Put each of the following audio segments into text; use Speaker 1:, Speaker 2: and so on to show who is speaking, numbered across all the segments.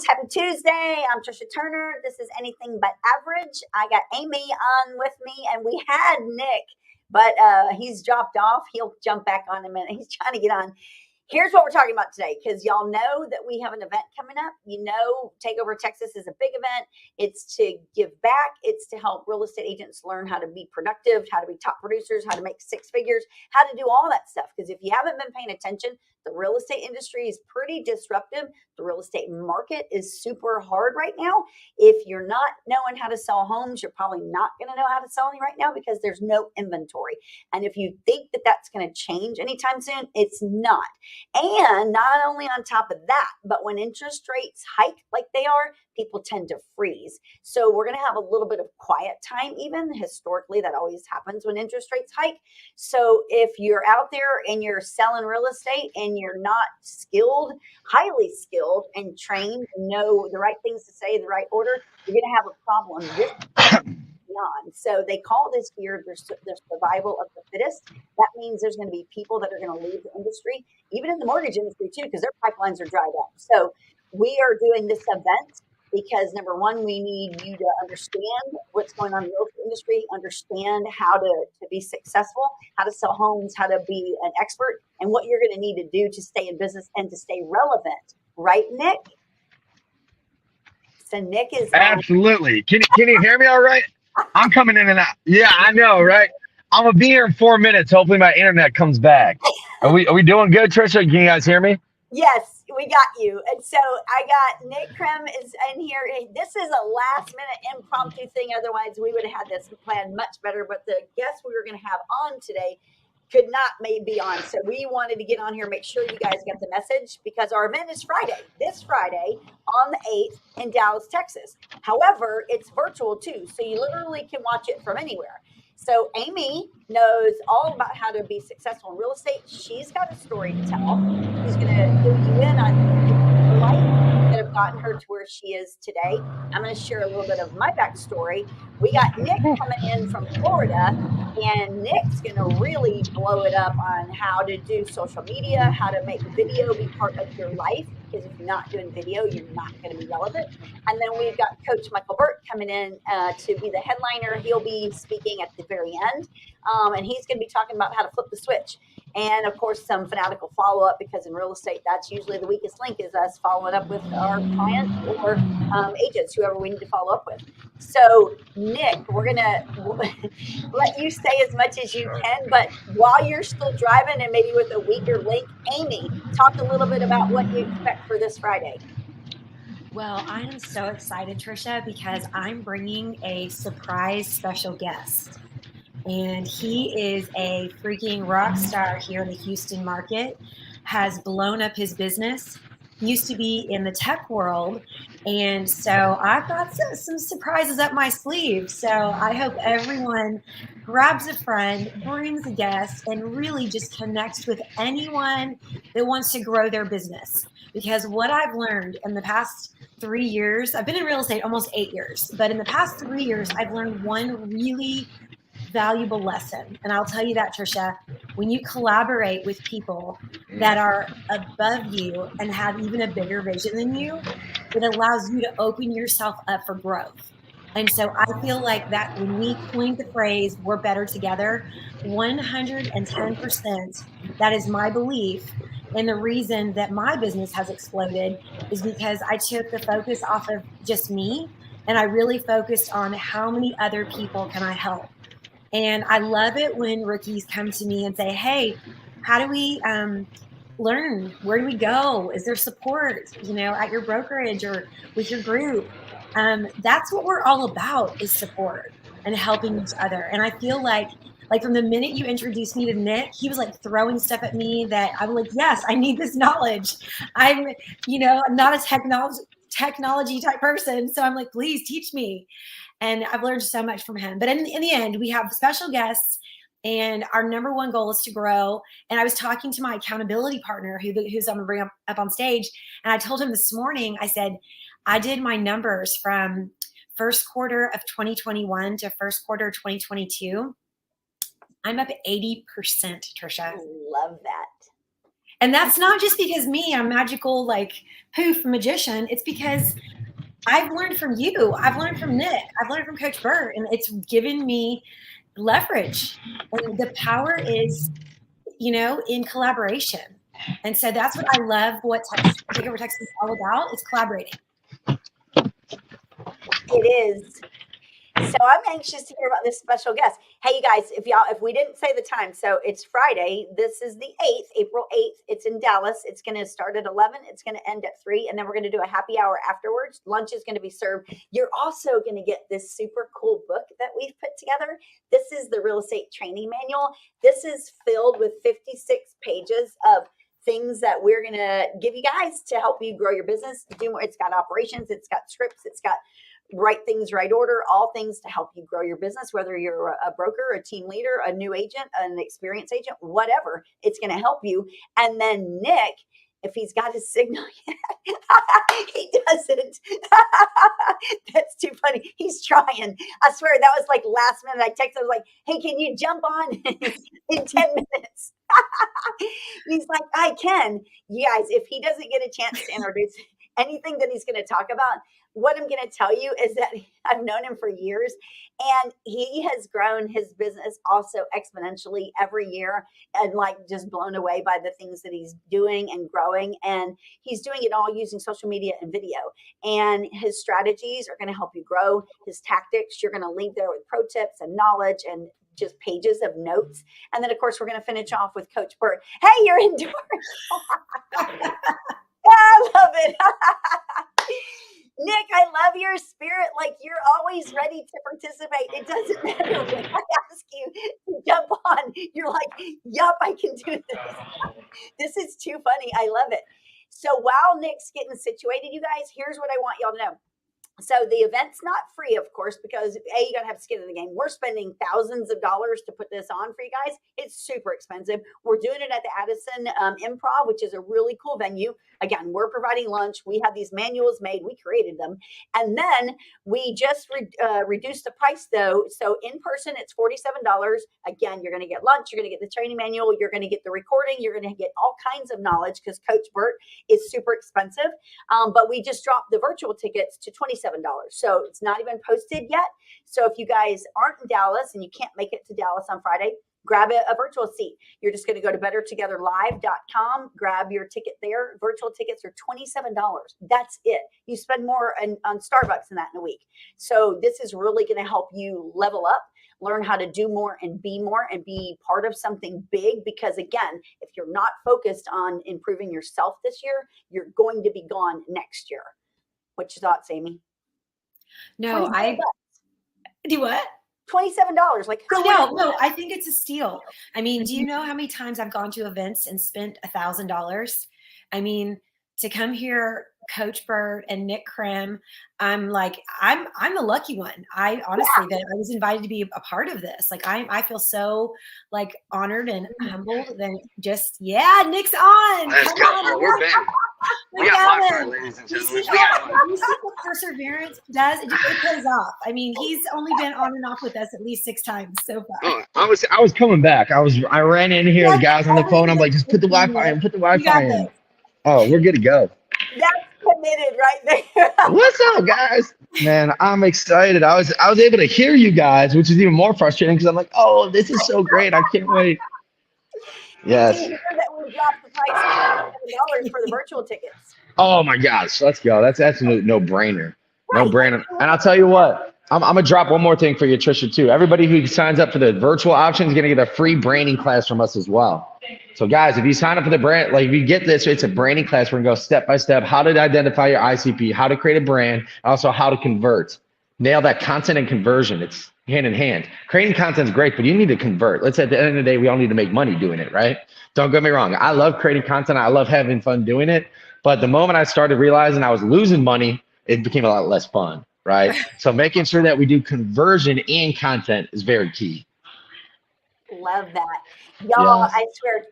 Speaker 1: guys, happy Tuesday. I'm Trisha Turner. This is Anything But Average. I got Amy on with me, and we had Nick, but he's dropped off. He'll jump back on in a minute. He's trying to get on. Here's what we're talking about today, because y'all know that we have an event coming up. You know, Takeover Texas is a big event. It's to give back. It's to help real estate agents learn how to be productive, how to be top producers, how to make six figures, how to do all that stuff. Because if you haven't been paying attention, the real estate industry is pretty disruptive. The real estate market is super hard right now. If you're not knowing how to sell homes, you're probably not going to know how to sell any right now because there's no inventory. And if you think that that's going to change anytime soon, it's not. And not only on top of that, but when interest rates hike like they are, people tend to freeze. So we're going to have a little bit of quiet time, even historically, that always happens when interest rates hike. So if you're out there and you're selling real estate and you're not skilled, highly skilled and trained, know the right things to say, the right order, you're going to have a problem this beyond. So they call this year the survival of the fittest. That means there's going to be people that are going to leave the industry, even in the mortgage industry too, because their pipelines are dried up. So we are doing this event because number one, we need you to understand what's going on in the real estate industry, understand how to be successful, how to sell homes, how to be an expert, and what you're going to need to do to stay in business and to stay relevant. Right, Nick? So Nick is
Speaker 2: Absolutely. Can you hear me all right? I'm coming in and out. Yeah, I know, right? I'm gonna be here in 4 minutes. Hopefully my internet comes back. Are we doing good, Trisha? Can you guys hear me?
Speaker 1: Yes, we got you. And so I got Nick Krem is in here. This is a last minute impromptu thing. Otherwise, we would have had this planned much better. But the guest we were going to have on today could not be on. So we wanted to get on here, make sure you guys get the message because our event is Friday, this Friday on the 8th in Dallas, Texas. However, it's virtual too. So you literally can watch it from anywhere. So Amy knows all about how to be successful in real estate. She's got a story to tell. She's going to fill you in on her life that have gotten her to where she is today. I'm going to share a little bit of my backstory. We got Nick coming in from Florida, and Nick's going to really blow it up on how to do social media, how to make video be part of your life. Because if you're not doing video, you're not going to be relevant. And then we've got Coach Michael Burt coming in to be the headliner. He'll be speaking at the very end. And he's going to be talking about how to flip the switch. And of course, some fanatical follow up because in real estate, that's usually the weakest link is us following up with our clients or agents, whoever we need to follow up with. So, Nick, we're going to let you say as much as you can. But while you're still driving and maybe with a weaker link, Amy, talk a little bit about what you expect for this Friday.
Speaker 3: Well, I am so excited, Trisha, because I'm bringing a surprise special guest. And he is a freaking rock star here in the Houston market, has blown up his business, used to be in the tech world. And so I've got some surprises up my sleeve. So I hope everyone grabs a friend, brings a guest, and really just connects with anyone that wants to grow their business. Because what I've learned in the past 3 years, I've been in real estate almost 8 years, but in the past 3 years, I've learned one really valuable lesson. And I'll tell you that, Trisha, when you collaborate with people that are above you and have even a bigger vision than you, it allows you to open yourself up for growth. And so I feel like that when we coined the phrase, we're better together, 110%, that is my belief. And the reason that my business has exploded is because I took the focus off of just me and I really focused on how many other people can I help. And I love it when rookies come to me and say, hey, how do we learn? Where do we go? Is there support, at your brokerage or with your group? That's what we're all about is support and helping each other. And I feel like from the minute you introduced me to Nick, he was like throwing stuff at me that I'm like, yes, I need this knowledge. I'm not a technology type person. So I'm like, please teach me. And I've learned so much from him. But in the end, we have special guests, and our number one goal is to grow. And I was talking to my accountability partner, who's I'm going to bring up on stage, and I told him this morning, I said, I did my numbers from first quarter of 2021 to first quarter of 2022. I'm up 80%, Trisha.
Speaker 1: I love that.
Speaker 3: And that's not just because me, I'm magical, like poof magician. It's because I've learned from you. I've learned from Nick. I've learned from Coach Burt, and it's given me leverage. And the power is, in collaboration. And so that's what I love. What Takeover Texas is all about. It's collaborating.
Speaker 1: It is. So I'm anxious to hear about this special guest. Hey, you guys, if we didn't say the time, so it's Friday. This is the 8th, April 8th. It's in Dallas. It's going to start at 11. It's going to end at 3. And then we're going to do a happy hour afterwards. Lunch is going to be served. You're also going to get this super cool book that we've put together. This is the Real Estate Training Manual. This is filled with 56 pages of things that we're going to give you guys to help you grow your business. Do more. It's got operations. It's got scripts. It's got right things, right order, all things to help you grow your business, whether you're a broker, a team leader, a new agent, an experienced agent, whatever, it's going to help you. And then Nick, if he's got his signal yet, he doesn't. That's too funny. He's trying. I swear that was like last minute. I texted, I was like, hey, can you jump on in 10 minutes? He's like, I can. You guys, if he doesn't get a chance to introduce anything that he's going to talk about, what I'm going to tell you is that I've known him for years, and he has grown his business also exponentially every year, and like just blown away by the things that he's doing and growing. And he's doing it all using social media and video, and his strategies are going to help you grow. His tactics, you're going to leave there with pro tips and knowledge and just pages of notes. And then of course we're going to finish off with Coach Burt. Hey, you're indoors. I love it. Nick, I love your spirit. Like, you're always ready to participate. It doesn't matter when I ask you to jump on. You're like, yup, I can do this. This is too funny. I love it. So while Nick's getting situated, you guys, here's what I want y'all to know. So the event's not free, of course, because you got to have skin in the game. We're spending thousands of dollars to put this on for you guys. It's super expensive. We're doing it at the Addison Improv, which is a really cool venue. Again, we're providing lunch. We have these manuals made. We created them. And then we just reduced the price, though. So in person, it's $47. Again, you're going to get lunch. You're going to get the training manual. You're going to get the recording. You're going to get all kinds of knowledge because Coach Burt is super expensive. But we just dropped the virtual tickets to $27. So it's not even posted yet. So if you guys aren't in Dallas and you can't make it to Dallas on Friday, grab a virtual seat. You're just going to go to bettertogetherlive.com, grab your ticket there. Virtual tickets are $27. That's it. You spend more on Starbucks than that in a week. So this is really going to help you level up, learn how to do more and be part of something big. Because again, if you're not focused on improving yourself this year, you're going to be gone next year. What's your thoughts, Amy?
Speaker 3: No, I do what?
Speaker 1: $27. Like,
Speaker 3: no, I think it's a steal. I mean, do you know how many times I've gone to events and spent $1,000? I mean, to come here, Coach Burt and Nick Krim, I'm the lucky one. I honestly that I was invited to be a part of this. Like I feel so like honored and humbled. Then Nick's on.
Speaker 2: Let's go. We're back. We got fire, ladies and gentlemen.
Speaker 3: You see what perseverance does? It pays off. I mean, he's only been on and off with us at least 6 times so far.
Speaker 2: I was coming back. I ran in here, the guys on the phone. I'm like, just put the Wi-Fi in. Put the Wi-Fi in. Oh, we're good to go.
Speaker 1: That's committed right there.
Speaker 2: What's up, guys? Man, I'm excited. I was able to hear you guys, which is even more frustrating because I'm like, oh, this is so great. I can't wait. Yes.
Speaker 1: Did you hear that we dropped the price to $7 for the virtual tickets?
Speaker 2: Oh my gosh, let's go. That's a no-brainer. No-brainer. And I'll tell you what, I'm gonna drop one more thing for you, Trisha, too. Everybody who signs up for the virtual option is gonna get a free branding class from us as well. So guys, if you sign up for the brand, like if you get this, it's a branding class. We're gonna go step by step, how to identify your ICP, how to create a brand, also how to convert. Nail that content and conversion. It's hand in hand. Creating content is great, but you need to convert. Let's at the end of the day, we all need to make money doing it, right? Don't get me wrong. I love creating content. I love having fun doing it. But the moment I started realizing I was losing money, it became a lot less fun, right? So making sure that we do conversion and content is very key.
Speaker 1: Love that. Y'all, I swear,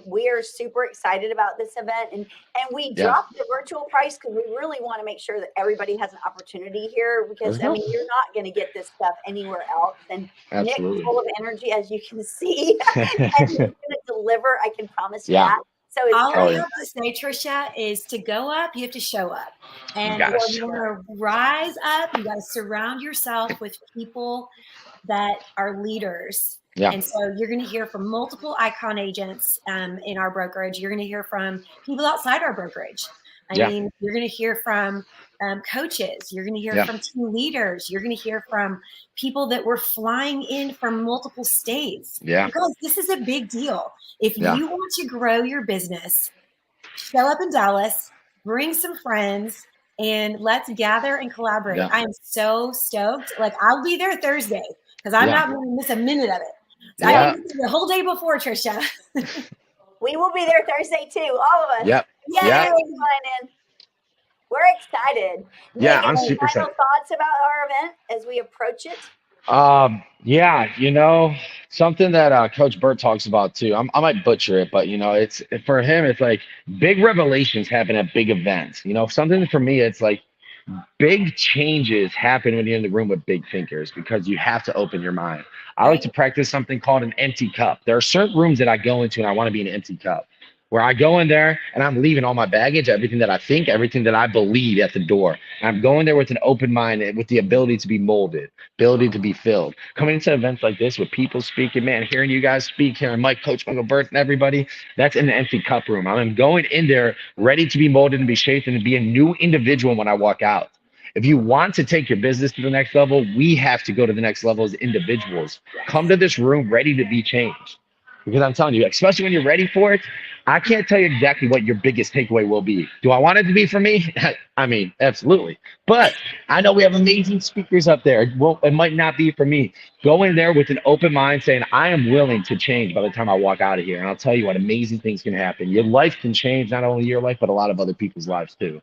Speaker 1: we are super excited about this event. And we dropped the virtual price because we really want to make sure that everybody has an opportunity here. Because, I mean, you're not going to get this stuff anywhere else. And Nick's full of energy, as you can see. And he's going to deliver, I can promise you that. So it's
Speaker 3: All I
Speaker 2: Oh, yeah.
Speaker 3: have to say, Trisha, is to go up, you have to show up. And
Speaker 2: gotta
Speaker 3: if
Speaker 2: show
Speaker 3: you want to rise up, you got to surround yourself with people that are leaders.
Speaker 2: Yeah.
Speaker 3: And so you're going to hear from multiple icon agents in our brokerage. You're going to hear from people outside our brokerage. I
Speaker 2: Yeah.
Speaker 3: mean, you're going to hear from coaches. You're going to hear
Speaker 2: Yeah.
Speaker 3: from team leaders. You're going to hear from people that were flying in from multiple states.
Speaker 2: Yeah.
Speaker 3: Because this is a big deal. If
Speaker 2: Yeah.
Speaker 3: you want to grow your business, show up in Dallas, bring some friends, and let's gather and collaborate.
Speaker 2: Yeah.
Speaker 3: I am so stoked. Like, I'll be there Thursday because I'm
Speaker 2: Yeah.
Speaker 3: not going to miss a minute of it. So
Speaker 2: Yeah.
Speaker 3: I can miss the whole day before, Trisha.
Speaker 1: we will be there Thursday too, all of us.
Speaker 2: Yep.
Speaker 3: Yay!
Speaker 2: Yeah.
Speaker 1: Flying in. We're excited.
Speaker 2: Yeah,
Speaker 1: Nick,
Speaker 2: I'm
Speaker 1: any
Speaker 2: super
Speaker 1: final
Speaker 2: excited.
Speaker 1: thoughts about our event as we approach it?
Speaker 2: Yeah, something that Coach Burt talks about too. I might butcher it, but it's for him. It's like big revelations happen at big events. Something for me, it's like big changes happen when you're in the room with big thinkers because you have to open your mind. I like to practice something called an empty cup. There are certain rooms that I go into and I want to be an empty cup, where I go in there and I'm leaving all my baggage, everything that I think, everything that I believe at the door. And I'm going there with an open mind and with the ability to be molded, ability to be filled. Coming to events like this with people speaking, man, hearing you guys speak, hearing Mike, Coach Michael Burt, and everybody, that's in the empty cup room. I'm going in there ready to be molded and be shaped and to be a new individual when I walk out. If you want to take your business to the next level, we have to go to the next level as individuals. Come to this room ready to be changed. Because I'm telling you, especially when you're ready for it, I can't tell you exactly what your biggest takeaway will be. Do I want it to be for me? I mean, absolutely. But I know we have amazing speakers up there. It might not be for me. Go in there with an open mind saying, I am willing to change by the time I walk out of here. And I'll tell you what, amazing things can happen. Your life can change, not only your life, but a lot of other people's lives too.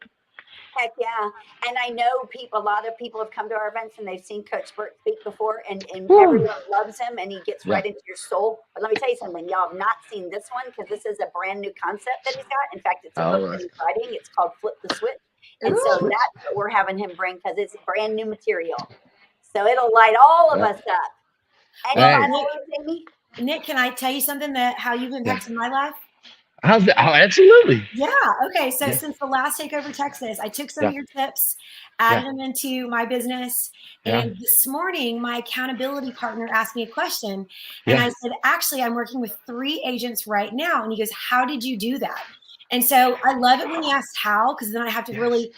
Speaker 1: Heck yeah. And I know a lot of people have come to our events and they've seen Coach Burt speak before and everyone loves him and he gets right into your soul. But let me tell you something, y'all have not seen this one because this is a brand new concept that he's got. In fact, it's a book that he's writing. It's called Flip the Switch. And so that's what we're having him bring because it's brand new material. So it'll light all of us up. Any final words, Amy?
Speaker 3: Nick, can I tell you something that how you've impacted my life?
Speaker 2: How's that? Oh, absolutely.
Speaker 3: Yeah. Okay. So since the last Takeover Texas, I took some of your tips, added them into my business. And this morning, my accountability partner asked me a question. And I said, actually, I'm working with 3 agents right now. And he goes, how did you do that? And so I love it when he asks how, because then I have to really,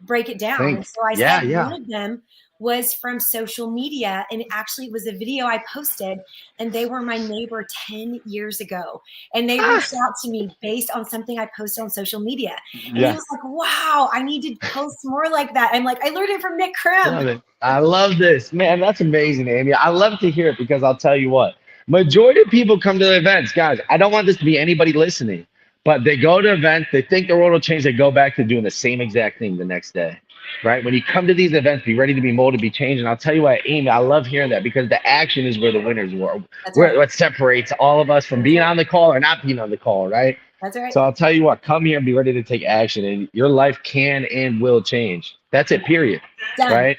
Speaker 3: break it down. And so I said one of them was from social media. And actually it was a video I posted and they were my neighbor 10 years ago. And they reached out to me based on something I posted on social media. And he was like, wow, I need to post more like that. I'm like, I learned it from Nick Krim.
Speaker 2: I love this, man. That's amazing, Amy. I love to hear it because I'll tell you what, majority of people come to the events, guys. I don't want this to be anybody listening, but they go to events, they think the world will change. They go back to doing the same exact thing the next day. Right? When you come to these events, be ready to be molded, be changed. And I'll tell you what, Amy, I love hearing that because the action is where the winners were. What separates all of us from being on the call or not being on the call, right?
Speaker 3: That's right.
Speaker 2: So I'll tell you what, come here and be ready to take action and your life can and will change. That's it, period.
Speaker 3: Done.
Speaker 2: Right?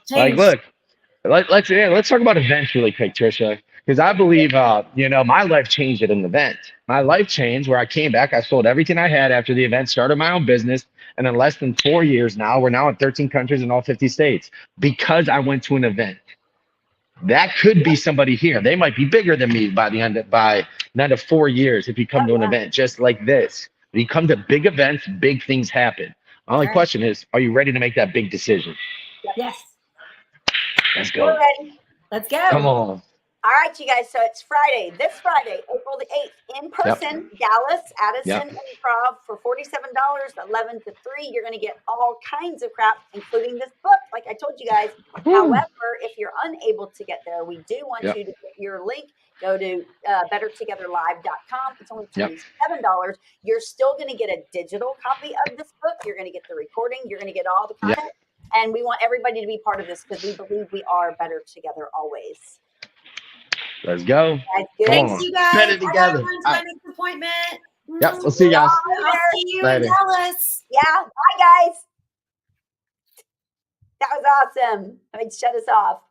Speaker 3: Change.
Speaker 2: Like, look, let's talk about events really quick, Trisha. Because I believe, my life changed at an event. My life changed where I came back. I sold everything I had after the event, started my own business. And in less than 4 years now, we're now in 13 countries in all 50 states because I went to an event. That could be somebody here. They might be bigger than me by the end of 4 years if you come to an event just like this. If you come to big events, big things happen. My only question is, are you ready to make that big decision?
Speaker 3: Yes.
Speaker 2: Let's go.
Speaker 1: We're ready.
Speaker 3: Let's go.
Speaker 2: Come on.
Speaker 1: All right, you guys. So it's Friday, this Friday, April the 8th, in person, Dallas, Addison Improv for $47, 11 to 3. You're going to get all kinds of crap, including this book, like I told you guys. However, if you're unable to get there, we do want you to get your link. Go to bettertogetherlive.com. It's only $27. You're still going to get a digital copy of this book. You're going to get the recording. You're going to get all the content. And we want everybody to be part of this because we believe we are better together always.
Speaker 2: Let's go.
Speaker 3: Thanks, you guys.
Speaker 2: Better together.
Speaker 3: My next appointment.
Speaker 2: Yep, we'll see you guys.
Speaker 3: I'll see you in Dallas.
Speaker 1: Yeah, bye, guys. That was awesome. Let me shut us off.